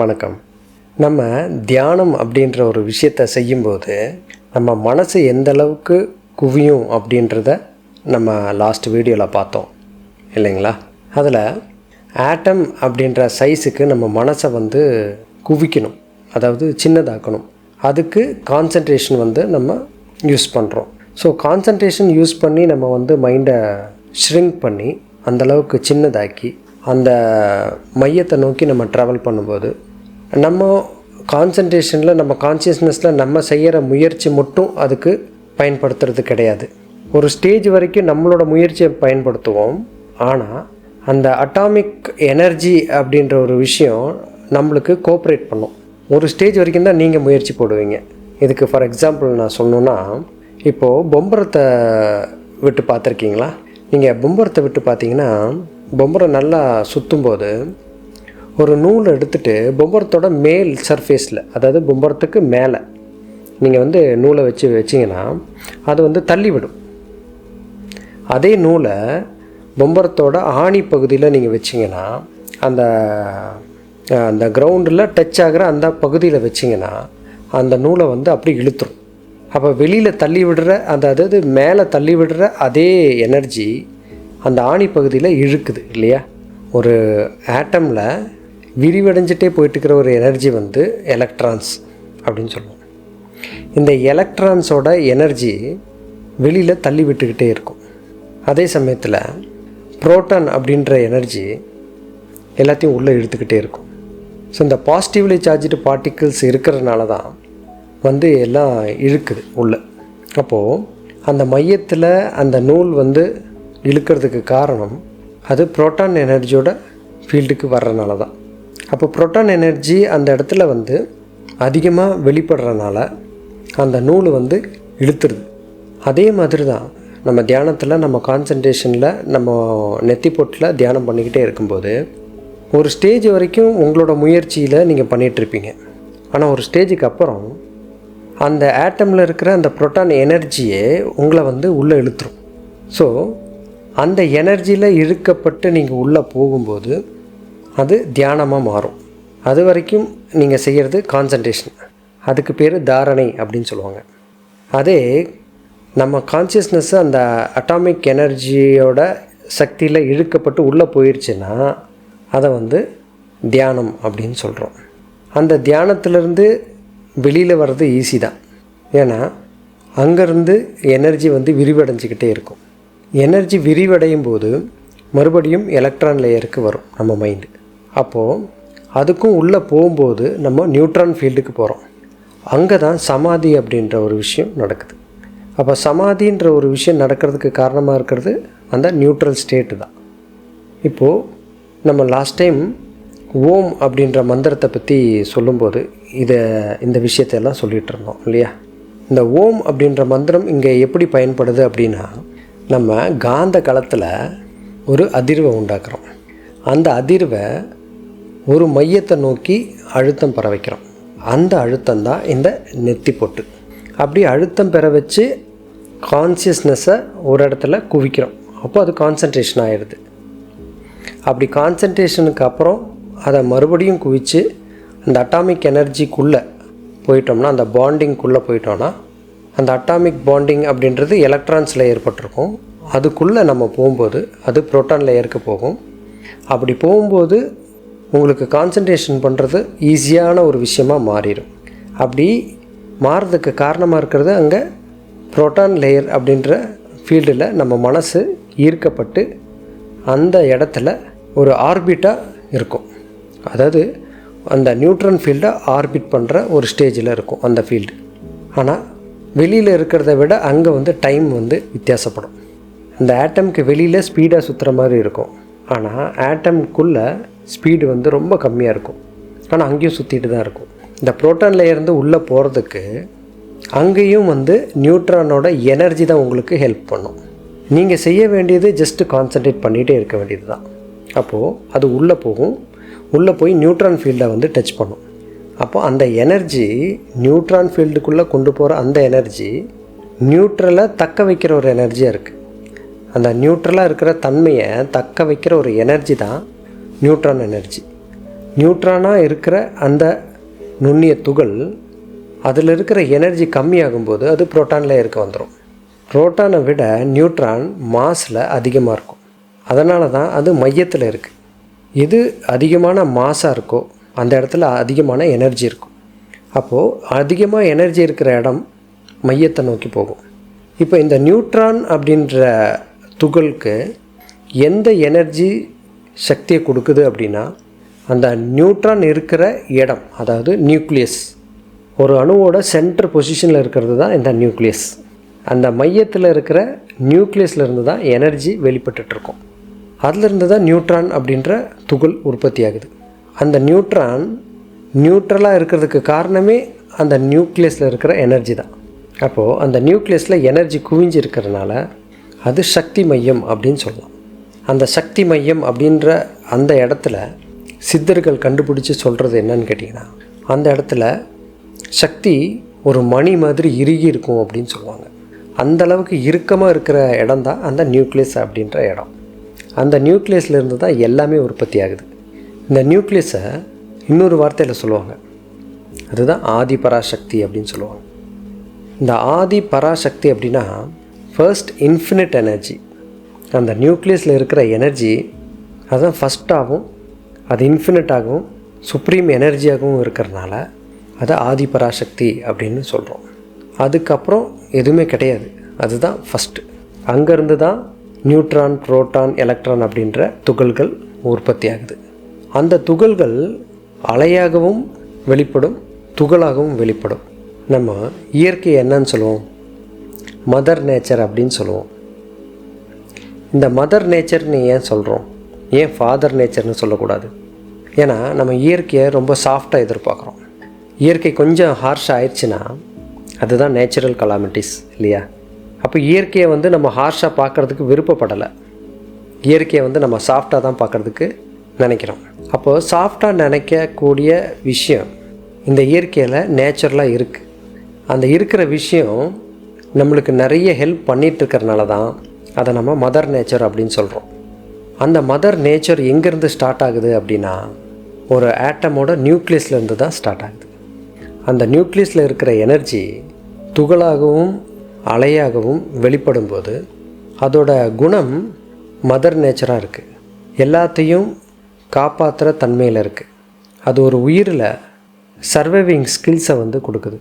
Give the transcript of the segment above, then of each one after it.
வணக்கம். நம்ம தியானம் அப்படின்ற ஒரு விஷயத்தை செய்யும்போது நம்ம மனசு எந்த அளவுக்கு குவியும் அப்படின்றத நம்ம லாஸ்ட் வீடியோவில் பார்த்தோம் இல்லைங்களா? அதில் ஆட்டம் அப்படின்ற சைஸுக்கு நம்ம மனசை குவிக்கணும், அதாவது சின்னதாக்கணும். அதுக்கு கான்சன்ட்ரேஷன் நம்ம யூஸ் பண்ணுறோம். ஸோ கான்சன்ட்ரேஷன் யூஸ் பண்ணி நம்ம மைண்டை ஷ்ரிங்க் பண்ணி அந்தளவுக்கு சின்னதாக்கி அந்த மையத்தை நோக்கி நம்ம ட்ராவல் பண்ணும்போது நம்ம கான்சன்ட்ரேஷனில் நம்ம கான்ஷியஸ்னஸில் நம்ம செய்கிற முயற்சி மட்டும் அதுக்கு பயன்படுத்துறது கிடையாது. ஒரு ஸ்டேஜ் வரைக்கும் நம்மளோட முயற்சியை பயன்படுத்துவோம். ஆனால் அந்த அட்டாமிக் எனர்ஜி அப்படின்ற ஒரு விஷயம் நம்மளுக்கு கோஆப்ரேட் பண்ணும். ஒரு ஸ்டேஜ் வரைக்கும் தான் நீங்கள் முயற்சி போடுவீங்க. இதுக்கு ஃபார் எக்ஸாம்பிள் நான் சொல்லணுன்னா, இப்போது பொம்பரத்தை விட்டு பார்த்துருக்கீங்களா? நீங்கள் பொம்பரத்தை விட்டு பார்த்தீங்கன்னா பொம்பரம் நல்லா சுற்றும்போது ஒரு நூல் எடுத்துகிட்டு பொம்பரத்தோட மேல் சர்ஃபேஸில், அதாவது பொம்பரத்துக்கு மேலே நீங்கள் நூலை வச்சிங்கன்னா அது தள்ளிவிடும். அதே நூலை பொம்பரத்தோட ஆணி பகுதியில் நீங்கள் வச்சிங்கன்னா அந்த கிரவுண்டில் டச் ஆகிற அந்த பகுதியில் வச்சிங்கன்னா அந்த நூலை அப்படி இழுத்துரும். அப்போ வெளியில் தள்ளி விடுற அதாவது மேலே தள்ளி விடுற அதே எனர்ஜி அந்த ஆணி பகுதியில் இழுக்குது இல்லையா? ஒரு ஆட்டமில் விரிவடைஞ்சிட்டே போயிட்டுருக்கிற ஒரு எனர்ஜி எலக்ட்ரான்ஸ் அப்படின்னு சொல்லுவோம். இந்த எலக்ட்ரான்ஸோட எனர்ஜி வெளியில் தள்ளி விட்டுக்கிட்டே இருக்கும். அதே சமயத்தில் புரோட்டான் அப்படின்ற எனர்ஜி எல்லாத்தையும் உள்ளே இழுத்துக்கிட்டே இருக்கும். ஸோ இந்த பாசிட்டிவ்லி சார்ஜ்டு பார்ட்டிகிள்ஸ் இருக்கிறதுனால தான் எல்லாம் இழுக்குது உள்ளே. அப்போது அந்த மையத்தில் அந்த நூல் இழுக்கிறதுக்கு காரணம் அது புரோட்டான் எனர்ஜியோட ஃபீல்டுக்கு வர்றதுனால தான். அப்போ புரோட்டான் எனர்ஜி அந்த இடத்துல அதிகமாக வெளிப்படுறதுனால அந்த நூல் இழுத்துருது. அதே மாதிரி தான் நம்ம தியானத்தில் நம்ம கான்சன்ட்ரேஷனில் நம்ம நெத்தி பொட்டில் தியானம் பண்ணிக்கிட்டே இருக்கும்போது ஒரு ஸ்டேஜ் வரைக்கும் உங்களோட முயற்சியில் நீங்கள் பண்ணிகிட்ருப்பீங்க. ஆனால் ஒரு ஸ்டேஜுக்கு அப்புறம் அந்த ஆட்டமில் இருக்கிற அந்த புரோட்டான் எனர்ஜியே உங்களை உள்ளே இழுத்துரும். ஸோ அந்த எனர்ஜியில் இழுக்கப்பட்டு நீங்கள் உள்ளே போகும்போது அது தியானமாக மாறும். அது வரைக்கும் நீங்கள் செய்கிறது கான்சன்ட்ரேஷன். அதுக்கு பேர் தாரணை அப்படின்னு சொல்லுவாங்க. அதே நம்ம கான்ஷியஸ்னஸ்ஸு அந்த அட்டாமிக் எனர்ஜியோட சக்தியில் இழுக்கப்பட்டு உள்ளே போயிடுச்சுன்னா அதை தியானம் அப்படின்னு சொல்கிறோம். அந்த தியானத்திலேருந்து வெளியில் வர்றது ஈஸி தான். ஏன்னா அங்கேருந்து எனர்ஜி விரிவடைஞ்சிக்கிட்டே இருக்கும். எனர்ஜி விரிவடையும் போது மறுபடியும் எலக்ட்ரான் லேயருக்கு வரும் நம்ம மைண்டு. அப்போது அதுக்கும் உள்ளே போகும்போது நம்ம நியூட்ரான் ஃபீல்டுக்கு போகிறோம். அங்கே தான் சமாதி அப்படின்ற ஒரு விஷயம் நடக்குது. அப்போ சமாதின்ற ஒரு விஷயம் நடக்கிறதுக்கு காரணமாக இருக்கிறது அந்த நியூட்ரல் ஸ்டேட்டு தான். இப்போது நம்ம லாஸ்ட் டைம் ஓம் அப்படின்ற மந்திரத்தை பற்றி சொல்லும்போது இந்த விஷயத்தையெல்லாம் சொல்லிகிட்டு இருந்தோம் இல்லையா? இந்த ஓம் அப்படின்ற மந்திரம் இங்கே எப்படி பயன்படுது அப்படின்னா, நம்ம காந்த களத்தில் ஒரு அதிர்வை உண்டாக்குறோம். அந்த அதிர்வை ஒரு மையத்தை நோக்கி அழுத்தம் பெற வைக்கிறோம். அந்த அழுத்தம் தான் இந்த நெத்தி பொட்டு. அப்படி அழுத்தம் பெற வச்சு கான்சியஸ்னஸை ஒரு இடத்துல குவிக்கிறோம். அப்போ அது கான்சன்ட்ரேஷன் ஆகிடுது. அப்படி கான்சன்ட்ரேஷனுக்கு அப்புறம் அதை மறுபடியும் குவித்து அந்த அட்டாமிக் எனர்ஜிக்குள்ளே போயிட்டோம்னா, அந்த பாண்டிங்குள்ளே போயிட்டோம்னா, அந்த அட்டாமிக் பாண்டிங் அப்படின்றது எலக்ட்ரான்ஸில் ஏற்பட்டிருக்கும். அதுக்குள்ளே நம்ம போகும்போது அது புரோட்டான் லேயருக்கு போகும். அப்படி போகும்போது உங்களுக்கு கான்சன்ட்ரேஷன் பண்ணுறது ஈஸியான ஒரு விஷயமாக மாறிடும். அப்படி மாறுறதுக்கு காரணமாக இருக்கிறது அங்கே புரோட்டான் லேயர் அப்படின்ற ஃபீல்டில் நம்ம மனசு ஈர்க்கப்பட்டு அந்த இடத்துல ஒரு ஆர்பிட்டாக இருக்கும். அதாவது அந்த நியூட்ரன் ஃபீல்டை ஆர்பிட் பண்ணுற ஒரு ஸ்டேஜில் இருக்கும் அந்த ஃபீல்டு. ஆனால் வெளியில் இருக்கிறத விட அங்கே டைம் வித்தியாசப்படும். அந்த ஆட்டம்க்கு வெளியில் ஸ்பீடாக சுற்றுற மாதிரி இருக்கும். ஆனால் ஆட்டம்குள்ளே ஸ்பீடு ரொம்ப கம்மியாக இருக்கும். ஆனால் அங்கேயும் சுற்றிட்டு தான் இருக்கும். இந்த புரோட்டான் லேயர்ந்து உள்ளே போகிறதுக்கு அங்கேயும் நியூட்ரானோட எனர்ஜி தான் உங்களுக்கு ஹெல்ப் பண்ணும். நீங்கள் செய்ய வேண்டியது ஜஸ்ட்டு கான்சன்ட்ரேட் பண்ணிகிட்டே இருக்க வேண்டியது தான். அப்போது அது உள்ளே போகும். உள்ளே போய் நியூட்ரான் ஃபீல்டை டச் பண்ணும். அப்போது அந்த எனர்ஜி நியூட்ரான் ஃபீல்டுக்குள்ளே கொண்டு போகிற அந்த எனர்ஜி நியூட்ரலை தக்க வைக்கிற ஒரு எனர்ஜியாக இருக்குது. அந்த நியூட்ரலாக இருக்கிற தன்மையை தக்க வைக்கிற ஒரு எனர்ஜி தான் நியூட்ரான் எனர்ஜி. நியூட்ரானாக இருக்கிற அந்த நுண்ணிய துகள் அதில் இருக்கிற எனர்ஜி கம்மியாகும்போது அது புரோட்டான் லேயருக்கு வந்துடும். புரோட்டானை விட நியூட்ரான் மாஸில் அதிகமாக இருக்கும். அதனால தான் அது மையத்தில் இருக்குது. எது அதிகமான மாஸாக இருக்கோ அந்த இடத்துல அதிகமான எனர்ஜி இருக்கும். அப்போது அதிகமாக எனர்ஜி இருக்கிற இடம் மையத்தை நோக்கி போகும். இப்போ இந்த நியூட்ரான் அப்படின்ற துகளுக்கு எந்த எனர்ஜி சக்தியை கொடுக்குது அப்படின்னா, அந்த நியூட்ரான் இருக்கிற இடம், அதாவது நியூக்ளியஸ், ஒரு அணுவோட சென்டர் பொசிஷனில் இருக்கிறது தான் இந்த நியூக்ளியஸ். அந்த மையத்தில் இருக்கிற நியூக்ளியஸ்லேருந்து தான் எனர்ஜி வெளிப்பட்டுருக்கும். அதிலிருந்து தான் நியூட்ரான் அப்படின்ற துகள் உற்பத்தி ஆகுது. அந்த நியூட்ரான் நியூட்ரலாக இருக்கிறதுக்கு காரணமே அந்த நியூக்ளியஸில் இருக்கிற எனர்ஜி தான். அப்போது அந்த நியூக்ளியஸில் எனர்ஜி குவிஞ்சு இருக்கிறதுனால அது சக்தி மையம் அப்படின்னு சொல்லலாம். அந்த சக்தி மையம் அப்படின்ற அந்த இடத்துல சித்தர்கள் கண்டுபிடிச்சி சொல்கிறது என்னன்னு கேட்டிங்கன்னா, அந்த இடத்துல சக்தி ஒரு மணி மாதிரி இறுகி இருக்கும் அப்படின்னு சொல்லுவாங்க. அந்தளவுக்கு இறுக்கமாக இருக்கிற இடம் தான் அந்த நியூக்ளியஸ் அப்படின்ற இடம். அந்த நியூக்ளியஸ்லேருந்து தான் எல்லாமே உற்பத்தி ஆகுது. இந்த நியூக்ளியஸை இன்னொரு வார்த்தையில் சொல்லுவாங்க, அதுதான் ஆதி பராசக்தி அப்படின்னு சொல்லுவாங்க. இந்த ஆதி பராசக்தி அப்படின்னா ஃபர்ஸ்ட் இன்ஃபினிட் எனர்ஜி. அந்த நியூக்ளியஸில் இருக்கிற எனர்ஜி அதுதான் ஃபஸ்ட்டாகவும் அது இன்ஃபினிட்டாகவும் சுப்ரீம் எனர்ஜியாகவும் இருக்கிறதுனால அது ஆதி பராசக்தி அப்படின்னு சொல்கிறோம். அதுக்கப்புறம் எதுவுமே கிடையாது, அதுதான் ஃபஸ்ட்டு. அங்கேருந்து தான் நியூட்ரான், புரோட்டான், எலக்ட்ரான் அப்படின்ற துகள்கள் உற்பத்தி ஆகுது. அந்த துகள்கள் அலையாகவும் வெளிப்படும், துகளாகவும் வெளிப்படும். நம்ம இயற்கை என்னன்னு சொல்லுவோம்? மதர் நேச்சர் அப்படின்னு சொல்லுவோம். இந்த மதர் நேச்சர்னு ஏன் சொல்கிறோம்? ஏன் ஃபாதர் நேச்சர்னு சொல்லக்கூடாது? ஏன்னா நம்ம இயற்கையை ரொம்ப சாஃப்டாக எதிர்பார்க்குறோம். இயற்கை கொஞ்சம் ஹார்ஷாக ஆயிடுச்சுன்னா அதுதான் நேச்சுரல் கலாமிட்டிஸ் இல்லையா? அப்போ இயற்கையை நம்ம ஹார்ஷாக பார்க்குறதுக்கு விருப்பப்படலை. இயற்கையை நம்ம சாஃப்டாக தான் பார்க்குறதுக்கு நினைக்கிறோம். அப்போது சாஃப்டாக நினைக்கக்கூடிய விஷயம் இந்த இயற்கையில் நேச்சுரலாக இருக்குது. அந்த இருக்கிற விஷயம் நம்மளுக்கு நிறைய ஹெல்ப் பண்ணிகிட்ருக்கறனால தான் அதை நம்ம மதர் நேச்சர் அப்படின்னு சொல்கிறோம். அந்த மதர் நேச்சர் எங்கேருந்து ஸ்டார்ட் ஆகுது அப்படின்னா, ஒரு ஆட்டமோட நியூக்ளியஸ்லேருந்து தான் ஸ்டார்ட் ஆகுது. அந்த நியூக்ளியஸில் இருக்கிற எனர்ஜி துகளாகவும் அலையாகவும் வெளிப்படும் போது அதோட குணம் மதர் நேச்சராக இருக்குது. எல்லாத்தையும் காப்பாற்றுற தன்மையில் இருக்குது. அது ஒரு உயிரில் சர்வைவிங் ஸ்கில்ஸை கொடுக்குது.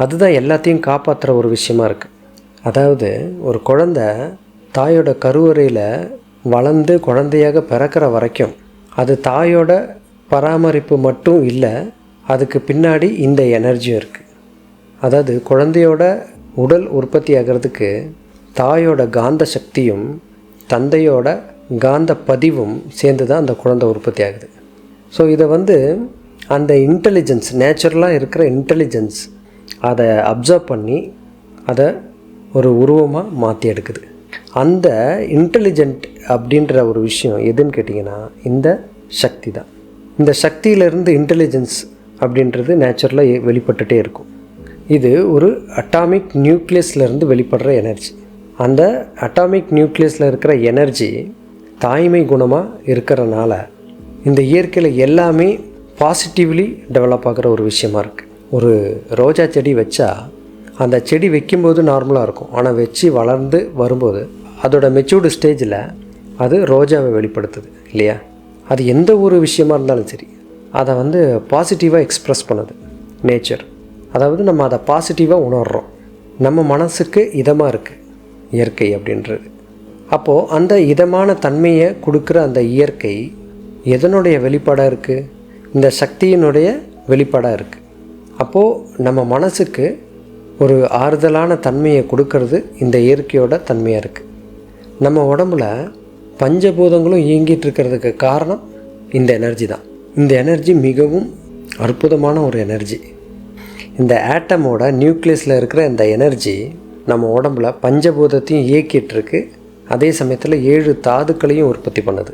அதுதான் எல்லாத்தையும் காப்பாற்றுற ஒரு விஷயமா இருக்குது. அதாவது ஒரு குழந்தை தாயோட கருவறையில் வளர்ந்து குழந்தையாக பிறக்கிற வரைக்கும் அது தாயோட பராமரிப்பு மட்டும் இல்லை, அதுக்கு பின்னாடி இந்த எனர்ஜியும் இருக்குது. அதாவது குழந்தையோட உடல் உற்பத்தி ஆகிறதுக்கு தாயோட காந்த சக்தியும் தந்தையோட காந்த பதிவும் சேர்ந்து தான் அந்த குழந்தை உற்பத்தி ஆகுது. ஸோ இதை அந்த இன்டெலிஜென்ஸ், நேச்சுரலாக இருக்கிற இன்டெலிஜென்ஸ் அதை அப்சர்வ் பண்ணி அதை ஒரு உருவமாக மாற்றி எடுக்குது. அந்த இன்டெலிஜென்ட் அப்படின்ற ஒரு விஷயம் எதுன்னு கேட்டிங்கன்னா இந்த சக்தி தான். இந்த சக்தியிலேருந்து இன்டெலிஜென்ஸ் அப்படின்றது நேச்சுரலாக வெளிப்பட்டுகிட்டே இருக்கும். இது ஒரு அட்டாமிக் நியூக்ளியஸ்லேருந்து வெளிப்படுற எனர்ஜி. அந்த அட்டாமிக் நியூக்ளியஸில் இருக்கிற எனர்ஜி தாய்மை குணமாக இருக்கிறனால இந்த இயற்கையில் எல்லாமே பாசிட்டிவ்லி டெவலப் ஆகிற ஒரு விஷயமா இருக்குது. ஒரு ரோஜா செடி வச்சா அந்த செடி வைக்கும்போது நார்மலாக இருக்கும், ஆனால் வச்சு வளர்ந்து வரும்போது அதோட மெச்சூர்டு ஸ்டேஜில் அது ரோஜாவை வெளிப்படுத்துது இல்லையா? அது எந்த ஒரு விஷயமா இருந்தாலும் சரி அதை பாசிட்டிவாக எக்ஸ்ப்ரெஸ் பண்ணுது நேச்சர். அதாவது நம்ம அதை பாசிட்டிவாக உணர்கிறோம். நம்ம மனசுக்கு இதமாக இருக்குது இயற்கை அப்படின்றது. அப்போது அந்த இதமான தன்மையை கொடுக்குற அந்த இயற்கை எதனுடைய வெளிப்பாடாக இருக்குது? இந்த சக்தியினுடைய வெளிப்பாடாக இருக்குது. அப்போது நம்ம மனசுக்கு ஒரு ஆறுதலான தன்மையை கொடுக்கறது இந்த இயற்கையோட தன்மையாக இருக்குது. நம்ம உடம்புல பஞ்சபூதங்களும் இயங்கிட்டு இருக்கிறதுக்கு காரணம் இந்த எனர்ஜி தான். இந்த எனர்ஜி மிகவும் அற்புதமான ஒரு எனர்ஜி. இந்த ஆட்டமோட நியூக்ளியஸில் இருக்கிற இந்த எனர்ஜி நம்ம உடம்புல பஞ்சபூதத்தையும் இயக்கிட்டு இருக்கு, அதே சமயத்தில் 7 தாதுக்களையும் உற்பத்தி பண்ணுது.